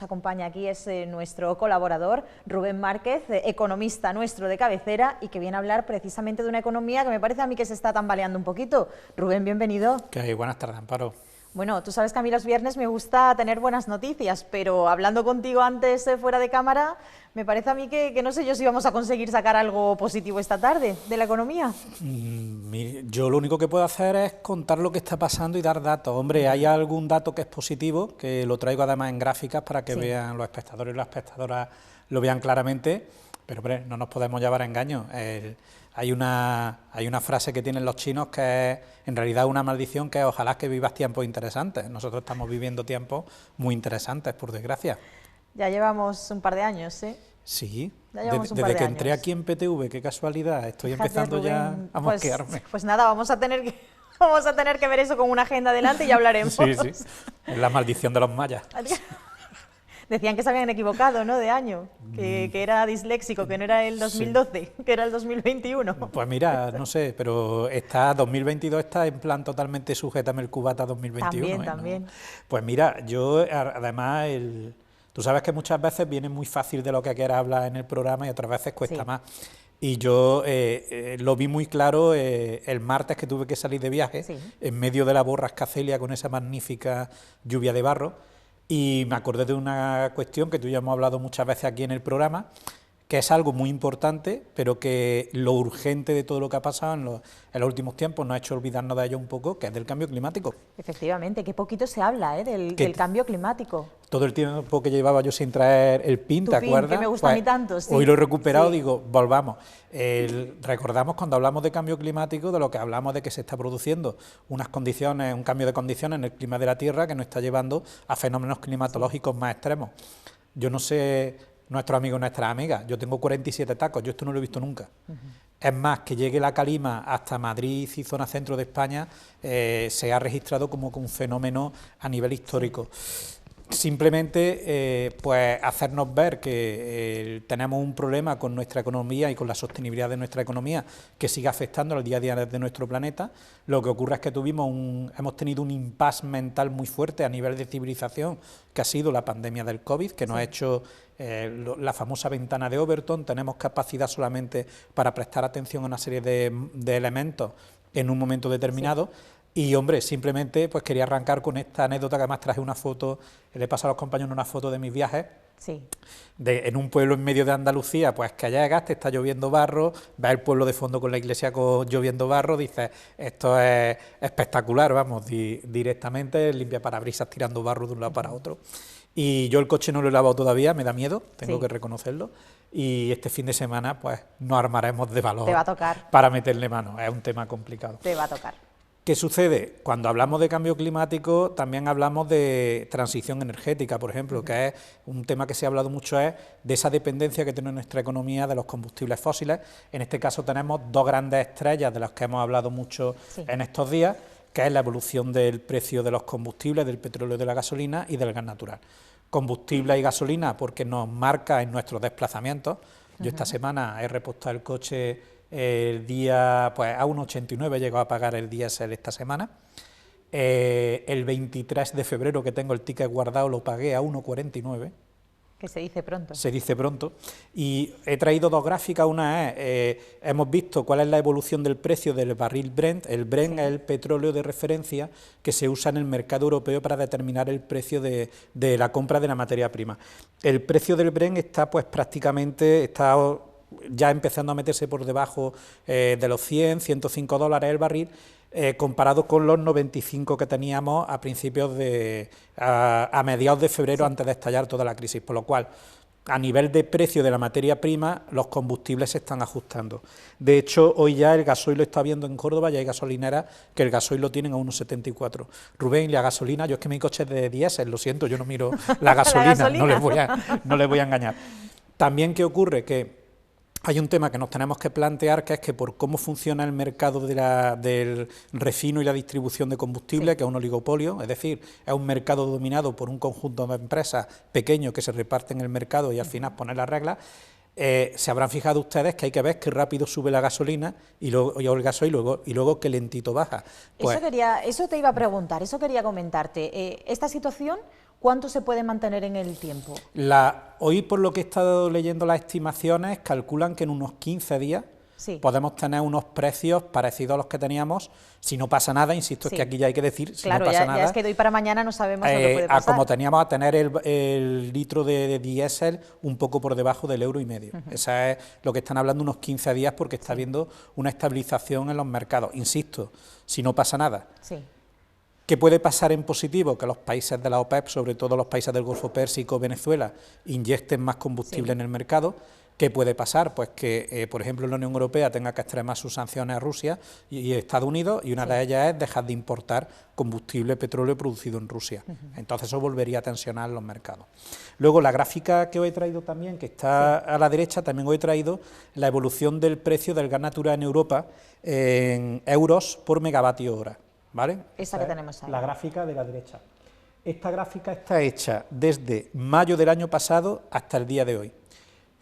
Acompaña aquí es nuestro colaborador Rubén Márquez, economista nuestro de cabecera y que viene a hablar precisamente de una economía que me parece a mí que se está tambaleando un poquito. Rubén, bienvenido. Buenas tardes, Amparo. Bueno, tú sabes que a mí los viernes me gusta tener buenas noticias, pero hablando contigo antes fuera de cámara, me parece a mí que no sé yo si vamos a conseguir sacar algo positivo esta tarde de la economía. Yo lo único que puedo hacer es contar lo que está pasando y dar datos. Hombre, hay algún dato que es positivo, que lo traigo además en gráficas para que vean los espectadores y las espectadoras lo vean claramente, pero hombre, no nos podemos llevar a engaño. Hay una frase que tienen los chinos que es en realidad una maldición, que es ojalá que vivas tiempos interesantes. Nosotros estamos viviendo tiempos muy interesantes, por desgracia. Ya llevamos un par de años, ¿eh? Sí, desde que entré aquí en PTV, qué casualidad, estoy empezando Rubén, ya a mosquearme. Pues nada, vamos a tener que ver eso con una agenda delante y ya hablaremos. Sí, es la maldición de los mayas. Decían que se habían equivocado, ¿no?, de año, que era disléxico, que no era el 2012, que era el 2021. Pues mira, no sé, pero 2022 está en plan totalmente sujétame el cubata 2021. También. ¿No? Pues mira, yo además, tú sabes que muchas veces viene muy fácil de lo que quieras hablar en el programa y otras veces cuesta más. Y yo lo vi muy claro el martes que tuve que salir de viaje, en medio de la borrasca Celia con esa magnífica lluvia de barro. Y me acordé de una cuestión que tú y yo hemos hablado muchas veces aquí en el programa, que es algo muy importante, pero que lo urgente de todo lo que ha pasado en los últimos tiempos nos ha hecho olvidarnos de ello un poco, que es del cambio climático. Efectivamente, qué poquito se habla del cambio climático. Todo el tiempo que llevaba yo sin traer el PIN, ¿te acuerdas? Que me gusta a mí tanto, sí. Hoy lo he recuperado, digo, volvamos. Recordamos cuando hablamos de cambio climático, de lo que hablamos de que se está produciendo unas condiciones, un cambio de condiciones en el clima de la Tierra que nos está llevando a fenómenos climatológicos más extremos. Yo no sé, nuestros amigos y nuestras amigas, yo tengo 47 tacos, yo esto no lo he visto nunca. Es más, que llegue la calima hasta Madrid y zona centro de España, se ha registrado como un fenómeno a nivel histórico. Simplemente pues hacernos ver que tenemos un problema con nuestra economía y con la sostenibilidad de nuestra economía que sigue afectando al día a día de nuestro planeta. Lo que ocurre es que hemos tenido un impasse mental muy fuerte a nivel de civilización, que ha sido la pandemia del COVID, que nos ha hecho la famosa ventana de Overton. Tenemos capacidad solamente para prestar atención a una serie de elementos en un momento determinado. Y, hombre, simplemente pues quería arrancar con esta anécdota, que además traje una foto, le he pasado a los compañeros una foto de mis viajes, en un pueblo en medio de Andalucía, pues que llegas, te está lloviendo barro, ves el pueblo de fondo con la iglesia lloviendo barro, dices, esto es espectacular, vamos, directamente limpia parabrisas tirando barro de un lado para otro. Y yo el coche no lo he lavado todavía, me da miedo, tengo que reconocerlo, y este fin de semana pues nos armaremos de valor. Te va a tocar. Para meterle mano, es un tema complicado. Te va a tocar. ¿Qué sucede? Cuando hablamos de cambio climático también hablamos de transición energética, por ejemplo, que es un tema que se ha hablado mucho, es de esa dependencia que tiene nuestra economía de los combustibles fósiles. En este caso tenemos dos grandes estrellas de las que hemos hablado mucho en estos días, que es la evolución del precio de los combustibles, del petróleo y de la gasolina y del gas natural. Combustible y gasolina porque nos marca en nuestros desplazamientos. Yo esta semana he repostado el coche el día, pues a 1,89 llegó a pagar el diésel esta semana. El 23 de febrero, que tengo el ticket guardado, lo pagué a 1,49. Que se dice pronto. Se dice pronto. Y he traído dos gráficas. Una es, hemos visto cuál es la evolución del precio del barril Brent. El Brent es el petróleo de referencia que se usa en el mercado europeo para determinar el precio de la compra de la materia prima. El precio del Brent está pues prácticamente, ya empezando a meterse por debajo de los 100, 105 dólares el barril, comparado con los 95 que teníamos a principios a mediados de febrero, antes de estallar toda la crisis, por lo cual a nivel de precio de la materia prima los combustibles se están ajustando. De hecho, hoy ya el gasoil lo está viendo en Córdoba, ya hay gasolineras que el gasoil lo tienen a 1,74. Rubén, y la gasolina, yo es que mi coche es de diésel, lo siento, yo no miro la gasolina, no les voy a engañar. También, ¿qué ocurre? Que hay un tema que nos tenemos que plantear, que es que por cómo funciona el mercado del refino y la distribución de combustible, que es un oligopolio, es decir, es un mercado dominado por un conjunto de empresas pequeños que se reparten el mercado y al final ponen las reglas. Se habrán fijado ustedes que hay que ver qué rápido sube la gasolina y el gasoil y luego qué lentito baja. Pues, eso te iba a preguntar, eso quería comentarte. Esta situación ¿cuánto se puede mantener en el tiempo? Hoy, por lo que he estado leyendo las estimaciones, calculan que en unos 15 días podemos tener unos precios parecidos a los que teníamos, si no pasa nada, insisto, es que aquí ya hay que decir, si no pasa nada. Ya es que de hoy para mañana no sabemos lo que puede pasar. Como teníamos a tener el litro de diésel un poco por debajo del €1,5. Eso es lo que están hablando unos 15 días, porque está habiendo una estabilización en los mercados. Insisto, si no pasa nada. ¿Qué puede pasar en positivo? Que los países de la OPEP, sobre todo los países del Golfo Pérsico, Venezuela, inyecten más combustible en el mercado. ¿Qué puede pasar? Pues que, por ejemplo, la Unión Europea tenga que extremar sus sanciones a Rusia y Estados Unidos, y una de ellas es dejar de importar combustible, petróleo producido en Rusia. Entonces eso volvería a tensionar los mercados. Luego, la gráfica que os he traído también, que está a la derecha, también os he traído la evolución del precio del gas natural en Europa en euros por megavatio hora, ¿vale? Esa que tenemos ahí. La gráfica de la derecha. Esta gráfica está hecha desde mayo del año pasado hasta el día de hoy.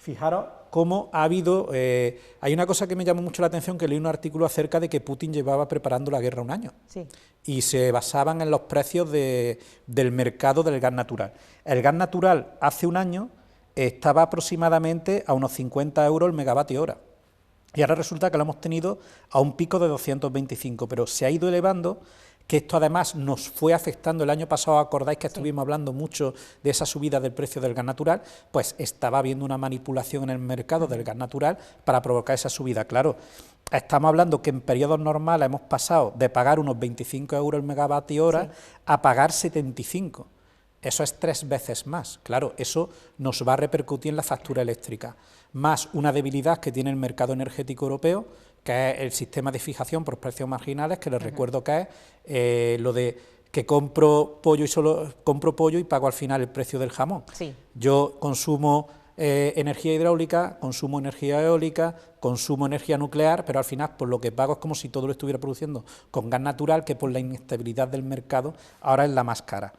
Fijaros cómo ha habido... hay una cosa que me llamó mucho la atención, que leí un artículo acerca de que Putin llevaba preparando la guerra un año. Y se basaban en los precios del mercado del gas natural. El gas natural hace un año estaba aproximadamente a unos 50 euros el megavatio hora. Y ahora resulta que lo hemos tenido a un pico de 225, pero se ha ido elevando, que esto además nos fue afectando el año pasado. Acordáis que estuvimos hablando mucho de esa subida del precio del gas natural, pues estaba habiendo una manipulación en el mercado del gas natural para provocar esa subida. Claro, estamos hablando que en periodos normales hemos pasado de pagar unos 25 euros el megavatio hora a pagar 75. Eso es 3 veces más. Claro, eso nos va a repercutir en la factura eléctrica, más una debilidad que tiene el mercado energético europeo, que es el sistema de fijación por precios marginales, que les recuerdo que es lo de que compro pollo y pago al final el precio del jamón. Yo consumo energía hidráulica, consumo energía eólica, consumo energía nuclear, pero al final por lo que pago es como si todo lo estuviera produciendo con gas natural, que por la inestabilidad del mercado ahora es la más cara.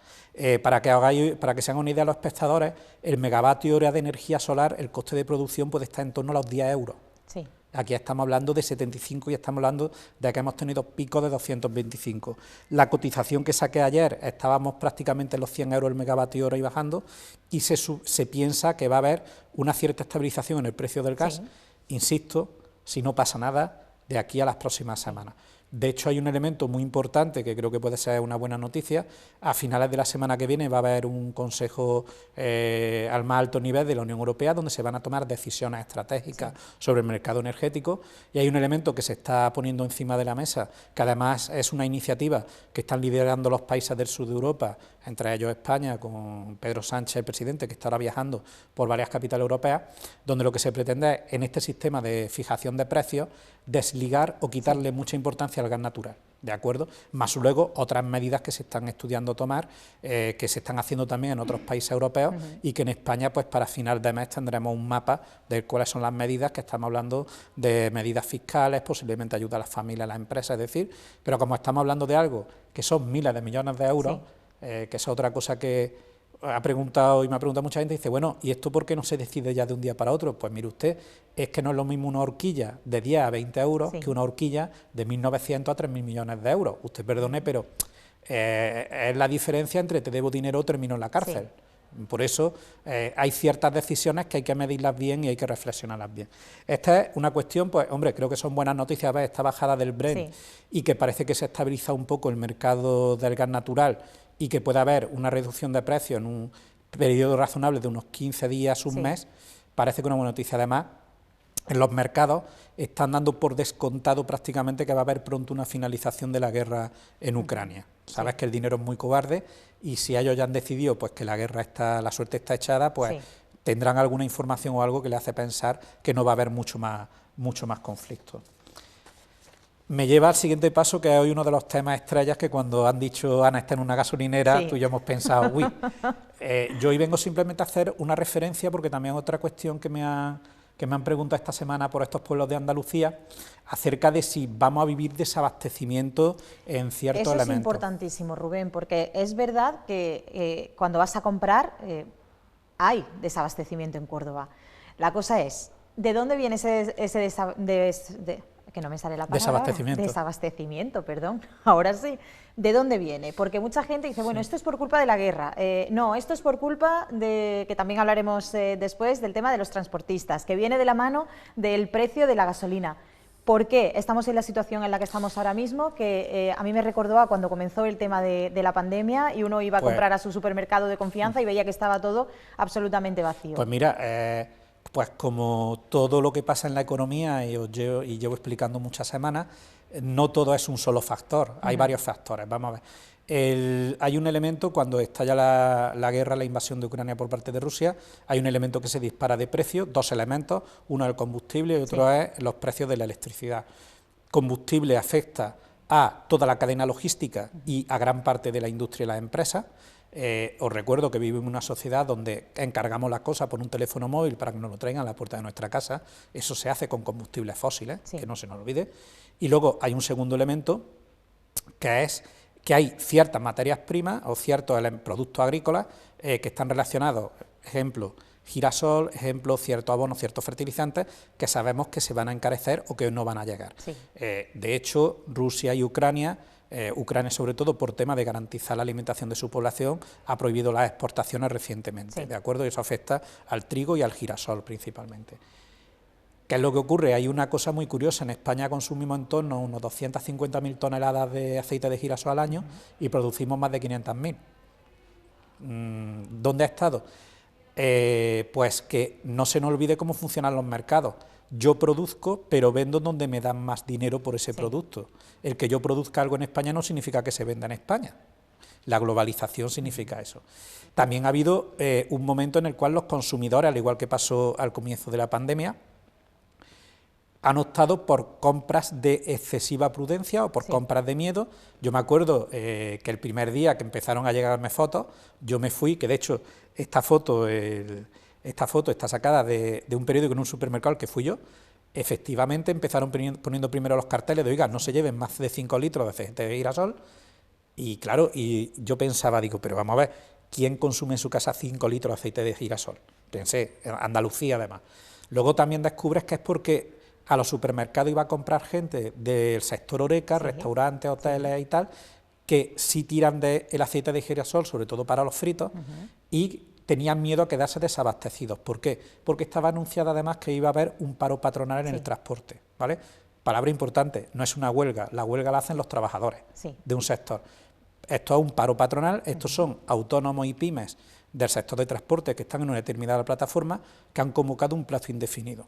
Para que se hagan una idea los espectadores, el megavatio hora de energía solar, el coste de producción puede estar en torno a los 10 euros. Aquí estamos hablando de 75 y estamos hablando de que hemos tenido picos de 225. La cotización que saqué ayer, estábamos prácticamente en los 100 euros el megavatio hora y bajando, y se piensa que va a haber una cierta estabilización en el precio del gas, insisto, si no pasa nada de aquí a las próximas semanas. De hecho, hay un elemento muy importante que creo que puede ser una buena noticia. A finales de la semana que viene va a haber un consejo al más alto nivel de la Unión Europea, donde se van a tomar decisiones estratégicas sobre el mercado energético, y hay un elemento que se está poniendo encima de la mesa, que además es una iniciativa que están liderando los países del sur de Europa, entre ellos España, con Pedro Sánchez, el presidente, que está ahora viajando por varias capitales europeas, donde lo que se pretende es, en este sistema de fijación de precios, desligar o quitarle mucha importancia al gas natural, ¿de acuerdo? Más luego otras medidas que se están estudiando tomar, que se están haciendo también en otros países europeos, y que en España, pues para final de mes tendremos un mapa de cuáles son las medidas, que estamos hablando de medidas fiscales, posiblemente ayuda a las familias, a las empresas, es decir, pero como estamos hablando de algo que son miles de millones de euros, que es otra cosa que me ha preguntado mucha gente, dice, bueno, ¿y esto por qué no se decide ya de un día para otro? Pues mire usted, es que no es lo mismo una horquilla de 10 a 20 euros que una horquilla de 1.900 a 3.000 millones de euros. Usted perdone, pero es la diferencia entre te debo dinero o termino en la cárcel. Por eso hay ciertas decisiones que hay que medirlas bien y hay que reflexionarlas bien. Esta es una cuestión, pues hombre, creo que son buenas noticias ver esta bajada del Brent y que parece que se estabiliza un poco el mercado del gas natural, y que pueda haber una reducción de precios en un periodo razonable de unos 15 días, un mes, parece que una buena noticia. Además, en los mercados están dando por descontado prácticamente que va a haber pronto una finalización de la guerra en Ucrania. Sabes que el dinero es muy cobarde, y si ellos ya han decidido pues que la suerte está echada, pues tendrán alguna información o algo que le hace pensar que no va a haber mucho más conflicto. Me lleva al siguiente paso, que es hoy uno de los temas estrellas, que cuando han dicho Ana está en una gasolinera, tú y yo hemos pensado, uy, yo hoy vengo simplemente a hacer una referencia, porque también otra cuestión que me han preguntado esta semana por estos pueblos de Andalucía, acerca de si vamos a vivir desabastecimiento en ciertos elementos. Eso es importantísimo, Rubén, porque es verdad que cuando vas a comprar hay desabastecimiento en Córdoba. La cosa es, ¿de dónde viene que no me sale la palabra. Desabastecimiento. Desabastecimiento, perdón. Ahora sí. ¿De dónde viene? Porque mucha gente dice, bueno, esto es por culpa de la guerra. No, esto es por culpa de, que también hablaremos después, del tema de los transportistas, que viene de la mano del precio de la gasolina. ¿Por qué estamos en la situación en la que estamos ahora mismo? Que a mí me recordó a cuando comenzó el tema de la pandemia y uno iba a comprar a su supermercado de confianza y veía que estaba todo absolutamente vacío. Pues mira, pues como todo lo que pasa en la economía, y llevo explicando muchas semanas, no todo es un solo factor, hay varios factores. Vamos a ver. Hay un elemento, cuando estalla la guerra, la invasión de Ucrania por parte de Rusia, hay un elemento que se dispara de precio, dos elementos, uno es el combustible y otro es los precios de la electricidad. Combustible afecta a toda la cadena logística y a gran parte de la industria y las empresas. Os recuerdo que vivimos en una sociedad donde encargamos las cosas por un teléfono móvil para que nos lo traigan a la puerta de nuestra casa. Eso se hace con combustibles fósiles, que no se nos olvide. Y luego hay un segundo elemento, que es que hay ciertas materias primas o ciertos productos agrícolas que están relacionados, ejemplo, girasol, ejemplo, ciertos abonos, ciertos fertilizantes, que sabemos que se van a encarecer o que no van a llegar. Sí. De hecho, Rusia y Ucrania, sobre todo por tema de garantizar la alimentación de su población, ha prohibido las exportaciones recientemente, ¿de acuerdo? Y eso afecta al trigo y al girasol principalmente. ¿Qué es lo que ocurre? Hay una cosa muy curiosa, en España consumimos en torno a unos 250.000 toneladas de aceite de girasol al año y producimos más de 500.000. ¿Dónde ha estado? Pues que no se nos olvide cómo funcionan los mercados. Yo produzco, pero vendo donde me dan más dinero por ese producto. El que yo produzca algo en España no significa que se venda en España. La globalización significa eso. También ha habido un momento en el cual los consumidores, al igual que pasó al comienzo de la pandemia, han optado por compras de excesiva prudencia o por compras de miedo. Yo me acuerdo que el primer día que empezaron a llegarme fotos, yo me fui, que de hecho esta foto está sacada de un periódico en un supermercado al que fui yo. Efectivamente empezaron poniendo primero los carteles de, oiga, no se lleven más de 5 litros de aceite de girasol. Y claro, y yo pensaba, digo, pero vamos a ver, ¿quién consume en su casa 5 litros de aceite de girasol? Pensé, en Andalucía además. Luego también descubres que es porque a los supermercados iba a comprar gente del sector horeca, restaurantes, hoteles y tal, que sí tiran del aceite de girasol, sobre todo para los fritos, y tenían miedo a quedarse desabastecidos. ¿Por qué? Porque estaba anunciado además que iba a haber un paro patronal en el transporte, ¿vale? Palabra importante, no es una huelga, la huelga la hacen los trabajadores de un sector. Esto es un paro patronal, estos son autónomos y pymes del sector de transporte que están en una determinada plataforma que han convocado un plazo indefinido.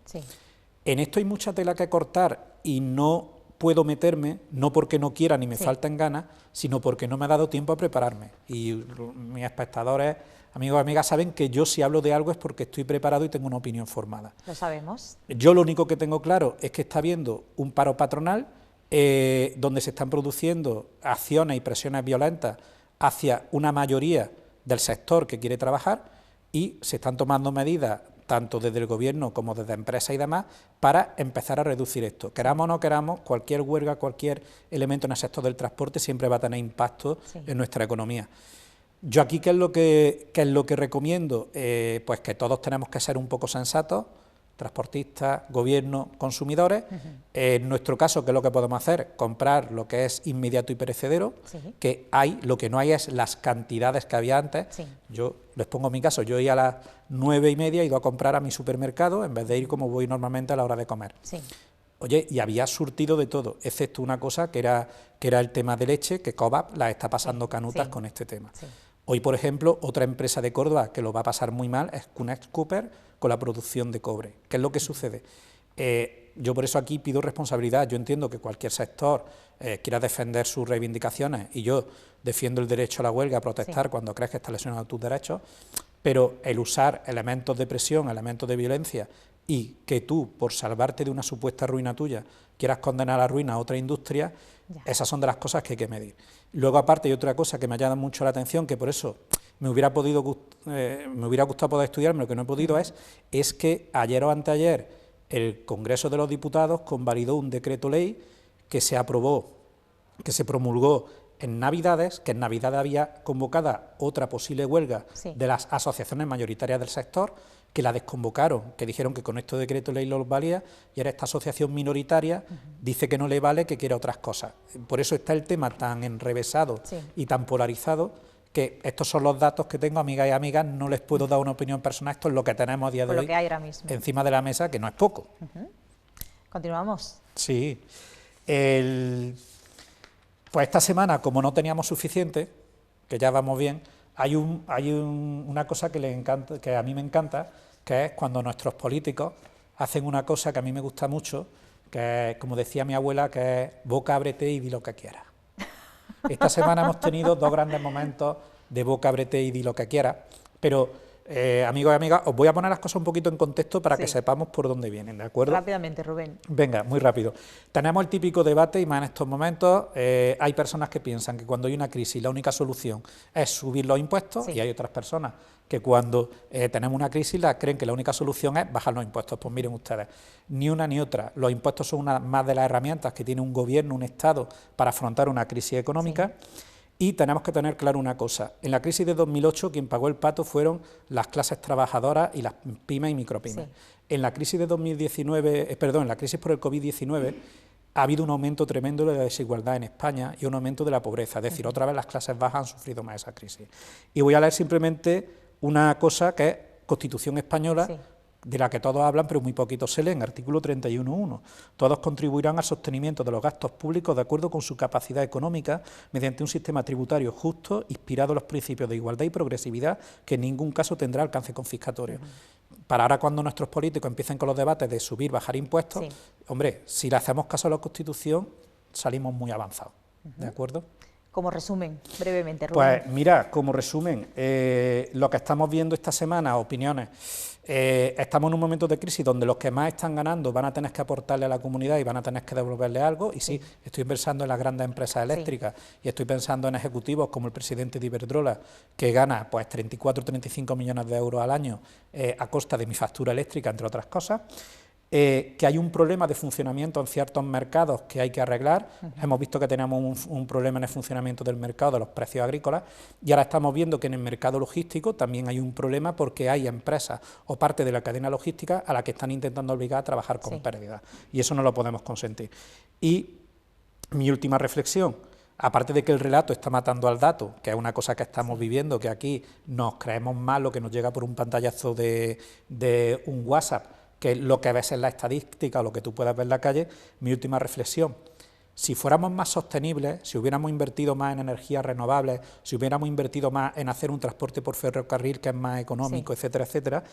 En esto hay mucha tela que cortar y no puedo meterme, no porque no quiera ni me falten ganas, sino porque no me ha dado tiempo a prepararme. Y mis espectadores, amigos y amigas, saben que yo si hablo de algo es porque estoy preparado y tengo una opinión formada. Lo sabemos. Yo lo único que tengo claro es que está habiendo un paro patronal donde se están produciendo acciones y presiones violentas hacia una mayoría del sector que quiere trabajar y se están tomando medidas tanto desde el Gobierno como desde empresas y demás, para empezar a reducir esto. Queramos o no queramos, cualquier huelga, cualquier elemento en el sector del transporte siempre va a tener impacto en nuestra economía. Yo aquí, ¿qué es lo que recomiendo? Pues que todos tenemos que ser un poco sensatos, transportistas, gobierno, consumidores. En nuestro caso, ¿qué es lo que podemos hacer? Comprar lo que es inmediato y perecedero, que hay, lo que no hay es las cantidades que había antes. Yo les pongo mi caso, yo iba a las 9:30, he ido a comprar a mi supermercado, en vez de ir como voy normalmente a la hora de comer. Oye, y había surtido de todo, excepto una cosa que era el tema de leche, que Cobap la está pasando canutas con este tema. Hoy, por ejemplo, otra empresa de Córdoba que lo va a pasar muy mal es Cunex Cooper con la producción de cobre. ¿Qué es lo que sucede? Yo por eso aquí pido responsabilidad. Yo entiendo que cualquier sector quiera defender sus reivindicaciones y yo defiendo el derecho a la huelga, a protestar cuando crees que está lesionando tus derechos, pero el usar elementos de presión, elementos de violencia y que tú, por salvarte de una supuesta ruina tuya, quieras condenar a la ruina a otra industria, esas son de las cosas que hay que medir. Luego, aparte, hay otra cosa que me llama mucho la atención, que por eso me hubiera gustado poder estudiarme, lo que no he podido es que ayer o anteayer el Congreso de los Diputados convalidó un decreto ley que se aprobó, que se promulgó en Navidades, que en Navidad había convocada otra posible huelga de las asociaciones mayoritarias del sector, que la desconvocaron, que dijeron que con este decreto ley los valía, y ahora esta asociación minoritaria dice que no le vale, que quiere otras cosas. Por eso está el tema tan enrevesado y tan polarizado, que estos son los datos que tengo, amigas y amigas, no les puedo dar una opinión personal, esto es lo que tenemos a día de hoy lo que hay ahora mismo encima de la mesa, que no es poco. Continuamos. Sí. Pues esta semana, como no teníamos suficiente, que ya vamos bien, hay una cosa que les encanta, que a mí me encanta, que es cuando nuestros políticos hacen una cosa que a mí me gusta mucho, que es, como decía mi abuela, que es boca, ábrete y di lo que quieras. Esta semana hemos tenido dos grandes momentos de boca, ábrete y di lo que quieras, pero amigos y amigas, os voy a poner las cosas un poquito en contexto para que sepamos por dónde vienen, ¿de acuerdo? Rápidamente, Rubén. Venga, muy rápido. Tenemos el típico debate, y más en estos momentos, hay personas que piensan que cuando hay una crisis la única solución es subir los impuestos, y hay otras personas que cuando tenemos una crisis creen que la única solución es bajar los impuestos. Pues miren ustedes, ni una ni otra. Los impuestos son una más de las herramientas que tiene un gobierno, un Estado, para afrontar una crisis económica. Y tenemos que tener claro una cosa, en la crisis de 2008 quien pagó el pato fueron las clases trabajadoras y las pymes y micropymes. En la crisis de 2019, en la crisis por el COVID-19 ha habido un aumento tremendo de la desigualdad en España y un aumento de la pobreza, es decir, otra vez las clases bajas han sufrido más esa crisis. Y voy a leer simplemente una cosa que es Constitución Española, de la que todos hablan, pero muy poquito se leen, artículo 31.1. Todos contribuirán al sostenimiento de los gastos públicos de acuerdo con su capacidad económica mediante un sistema tributario justo, inspirado en los principios de igualdad y progresividad, que en ningún caso tendrá alcance confiscatorio. Para ahora, cuando nuestros políticos empiecen con los debates de subir, bajar impuestos, hombre, si le hacemos caso a la Constitución, salimos muy avanzados, ¿de acuerdo? Como resumen, brevemente, Rubén. Pues mira, como resumen, lo que estamos viendo esta semana, opiniones, estamos en un momento de crisis donde los que más están ganando van a tener que aportarle a la comunidad y van a tener que devolverle algo, y sí, estoy pensando en las grandes empresas eléctricas y estoy pensando en ejecutivos como el presidente de Iberdrola, que gana pues 34 o 35 millones de euros al año a costa de mi factura eléctrica, entre otras cosas. Que hay un problema de funcionamiento en ciertos mercados que hay que arreglar. Hemos visto que tenemos un problema en el funcionamiento del mercado de los precios agrícolas, y ahora estamos viendo que en el mercado logístico también hay un problema porque hay empresas o parte de la cadena logística a la que están intentando obligar a trabajar con pérdidas, y eso no lo podemos consentir. Y mi última reflexión, aparte de que el relato está matando al dato, que es una cosa que estamos viviendo, que aquí nos creemos más lo que nos llega por un pantallazo de un WhatsApp, que lo que ves en la estadística o lo que tú puedas ver en la calle. Mi última reflexión, si fuéramos más sostenibles, si hubiéramos invertido más en energías renovables, si hubiéramos invertido más en hacer un transporte por ferrocarril que es más económico, etcétera, etcétera,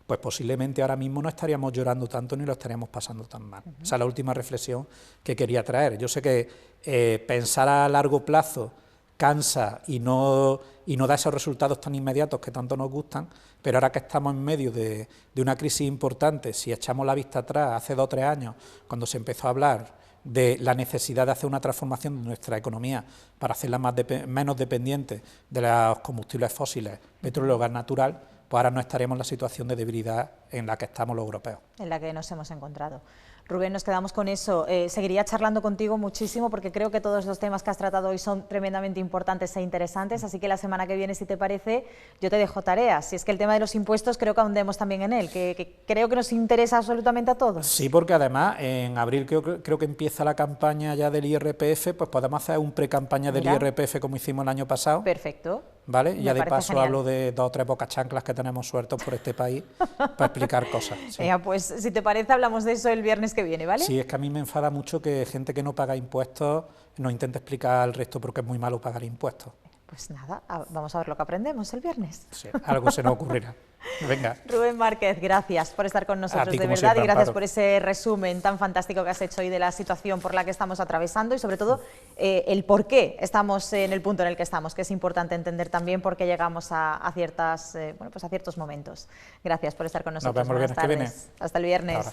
pues posiblemente ahora mismo no estaríamos llorando tanto ni lo estaríamos pasando tan mal. Esa es la última reflexión que quería traer. Yo sé que pensar a largo plazo cansa y no da esos resultados tan inmediatos que tanto nos gustan, pero ahora que estamos en medio de una crisis importante, si echamos la vista atrás, hace 2 o 3 años, cuando se empezó a hablar de la necesidad de hacer una transformación de nuestra economía para hacerla menos dependiente de los combustibles fósiles, petróleo, gas natural, pues ahora no estaremos en la situación de debilidad en la que estamos los europeos. En la que nos hemos encontrado. Rubén, nos quedamos con eso. Seguiría charlando contigo muchísimo porque creo que todos los temas que has tratado hoy son tremendamente importantes e interesantes, así que la semana que viene, si te parece, yo te dejo tareas. Si es que el tema de los impuestos creo que ahondemos también en él, que creo que nos interesa absolutamente a todos. Sí, porque además en abril creo que empieza la campaña ya del IRPF, pues podemos hacer un pre-campaña del IRPF como hicimos el año pasado. Perfecto. ¿Vale? Y ya de paso hablo de 2 o 3 bocachanclas que tenemos sueltos por este país para explicar cosas. Sí. Pues si te parece hablamos de eso el viernes que viene, ¿vale? Sí, es que a mí me enfada mucho que gente que no paga impuestos nos intente explicar al resto porque es muy malo pagar impuestos. Pues nada, vamos a ver lo que aprendemos el viernes. Sí, algo se nos ocurrirá. Venga. Rubén Márquez, gracias por estar con nosotros, ti, de verdad, siempre, y gracias Amparo, por ese resumen tan fantástico que has hecho hoy de la situación por la que estamos atravesando y sobre todo el por qué estamos en el punto en el que estamos, que es importante entender también por qué llegamos a ciertos momentos. Gracias por estar con nosotros. Nos vemos el viernes que viene. Hasta el viernes. Ahora.